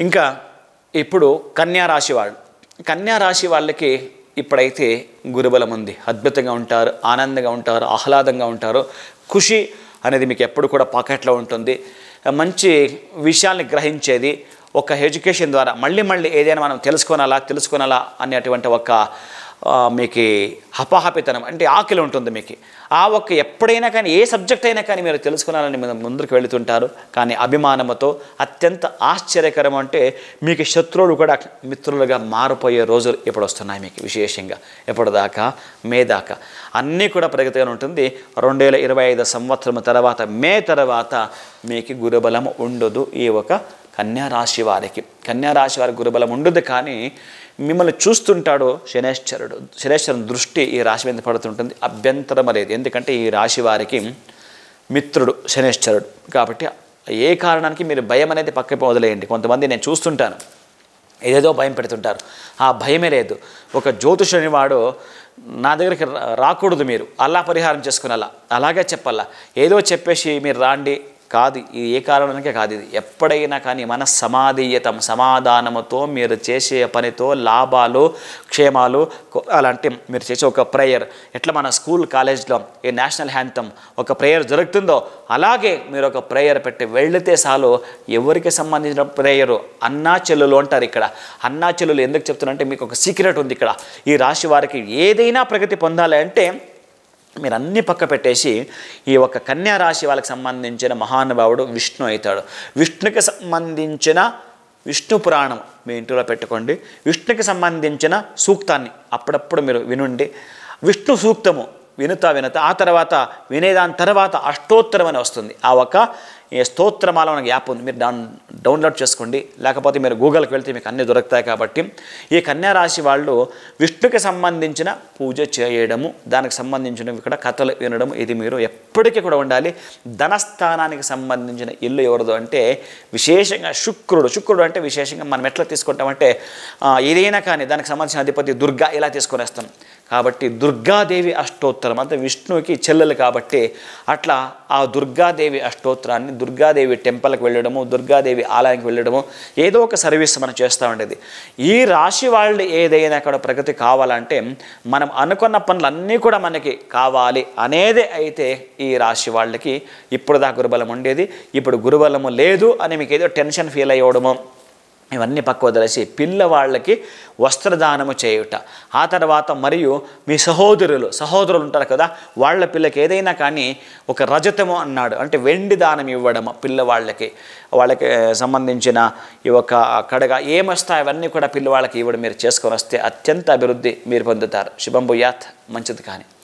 ఇంకా ఇప్పుడు కన్యా రాశి వాళ్ళు, కన్యా రాశి వాళ్ళకి ఇప్పుడైతే గురుబలం ఉంది. అద్భుతంగా ఉంటారు, ఆనందంగా ఉంటారు, ఆహ్లాదంగా ఉంటారు. ఖుషి అనేది మీకు ఎప్పుడు కూడా పాకెట్లో ఉంటుంది. మంచి విషయాల్ని గ్రహించేది, ఒక ఎడ్యుకేషన్ ద్వారా మళ్ళీ ఏదైనా మనం తెలుసుకోనాలా అనేటువంటి ఒక మీకు హపాహపితనం అంటే ఆకలి ఉంటుంది మీకు. ఆ ఒక్క ఎప్పుడైనా కానీ ఏ సబ్జెక్ట్ అయినా కానీ మీరు తెలుసుకోవాలని ముందుకు వెళుతుంటారు. కానీ అభిమానంతో అత్యంత ఆశ్చర్యకరం అంటే మీకు శత్రువులు కూడా మిత్రులుగా మారిపోయే రోజులు ఇప్పుడు వస్తున్నాయి మీకు. విశేషంగా ఎప్పటిదాకా మే దాకా అన్నీ కూడా ప్రగతిగా ఉంటుంది. 2025 సంవత్సరం తర్వాత మే తర్వాత మీకు గురుబలం ఉండదు. ఈ ఒక కన్యా రాశి వారికి, కన్యా రాశి వారికి గురుబలం ఉండదు. కానీ మిమ్మల్ని చూస్తుంటాడు శనేశ్వరుని దృష్టి ఈ రాశి మీద పడుతుంటుంది. అభ్యంతరం అనేది, ఎందుకంటే ఈ రాశి వారికి మిత్రుడు శనేశ్వరుడు కాబట్టి ఏ కారణానికి మీరు భయం అనేది పక్కకి వదిలేయండి. కొంతమంది నేను చూస్తుంటాను ఏదేదో భయం పెడుతుంటారు, ఆ భయమే లేదు. ఒక జ్యోతిషుని వాడు నా దగ్గరికి రాకూడదు, మీరు అలా పరిహారం చేసుకునేలా అలాగే చెప్పాలా, ఏదో చెప్పేసి మీరు రాండి కాదు. ఇది ఏ కారణానికే కాదు. ఇది ఎప్పుడైనా కానీ మన సమాధానముతో మీరు చేసే పనితో లాభాలు క్షేమాలు అలాంటి మీరు చేసే ఒక ప్రేయర్, ఎట్లా మన స్కూల్ కాలేజ్లో ఈ నేషనల్ హ్యాంతమ్ ఒక ప్రేయర్ జరుగుతుందో అలాగే మీరు ఒక ప్రేయర్ పెట్టి వెళితే చాలు. ఎవరికి సంబంధించిన ప్రేయరు అన్నా చెల్లులు అంటారు. ఇక్కడ అన్నా చెల్లులు ఎందుకు చెప్తున్నారంటే మీకు ఒక సీక్రెట్ ఉంది ఇక్కడ. ఈ రాశి వారికి ఏదైనా ప్రగతి పొందాలి అంటే మీరు అన్ని పక్క పెట్టేసి ఈ ఒక కన్యా రాశి వాళ్ళకి సంబంధించిన మహానుభావుడు విష్ణు అవుతాడు. విష్ణుకి సంబంధించిన విష్ణు పురాణం మీ ఇంటిలో పెట్టుకోండి. విష్ణుకి సంబంధించిన సూక్తాన్ని అప్పుడప్పుడు మీరు వినండి. విష్ణు సూక్తము వినుతా ఆ తర్వాత వినేదాని తర్వాత అష్టోత్తరం అని వస్తుంది. ఆ ఒక స్తోత్రమాల మనకి యాప్ ఉంది, మీరు డౌన్లోడ్ చేసుకోండి. లేకపోతే మీరు గూగుల్కి వెళ్తే మీకు అన్నీ దొరుకుతాయి. కాబట్టి ఈ కన్యా రాశి వాళ్ళు విష్ణుకి సంబంధించిన పూజ చేయడము, దానికి సంబంధించిన ఇక్కడ కథలు వినడం, ఇది మీరు ఎప్పటికీ కూడా ఉండాలి. ధనస్థానానికి సంబంధించిన ఇల్లు ఎవరిదో అంటే విశేషంగా శుక్రుడు అంటే విశేషంగా మనం ఎట్లా తీసుకుంటామంటే ఏదైనా కానీ దానికి సంబంధించిన అధిపతి దుర్గా ఇలా తీసుకొని వస్తాం. కాబట్టి దుర్గాదేవి అష్టోత్తరం అంటే విష్ణువుకి చెల్లెలు కాబట్టి అట్లా ఆ దుర్గాదేవి అష్టోత్తరాన్ని దుర్గాదేవి టెంపుల్కి వెళ్ళడము, దుర్గాదేవి ఆలయానికి వెళ్ళడము, ఏదో ఒక సర్వీస్ మనం చేస్తూ ఉండేది. ఈ రాశి వాళ్ళు ఏదైనా అక్కడ ప్రగతి కావాలంటే మనం అనుకున్న పనులన్నీ కూడా మనకి కావాలి అనేది అయితే ఈ రాశి వాళ్ళకి ఇప్పుడు దా గురుబలం ఉండేది. ఇప్పుడు గురుబలము లేదు అని మీకు ఏదో టెన్షన్ ఫీల్ అయ్యడము ఇవన్నీ పక్క వదిలేసి పిల్లవాళ్ళకి వస్త్రదానము చేయుట, ఆ తర్వాత మరియు మీ సహోదరులు ఉంటారు కదా, వాళ్ళ పిల్లకి ఏదైనా కానీ ఒక రజతము అన్నాడు అంటే వెండి దానం ఇవ్వడము పిల్లవాళ్ళకి, వాళ్ళకి సంబంధించిన ఈ ఒక కడగ ఏమొస్తాయి అవన్నీ కూడా పిల్లవాళ్ళకి ఇవ్వడం మీరు చేసుకొని వస్తే అత్యంత అభివృద్ధి మీరు పొందుతారు. శుభం భూయాత్, మంచిది కానీ.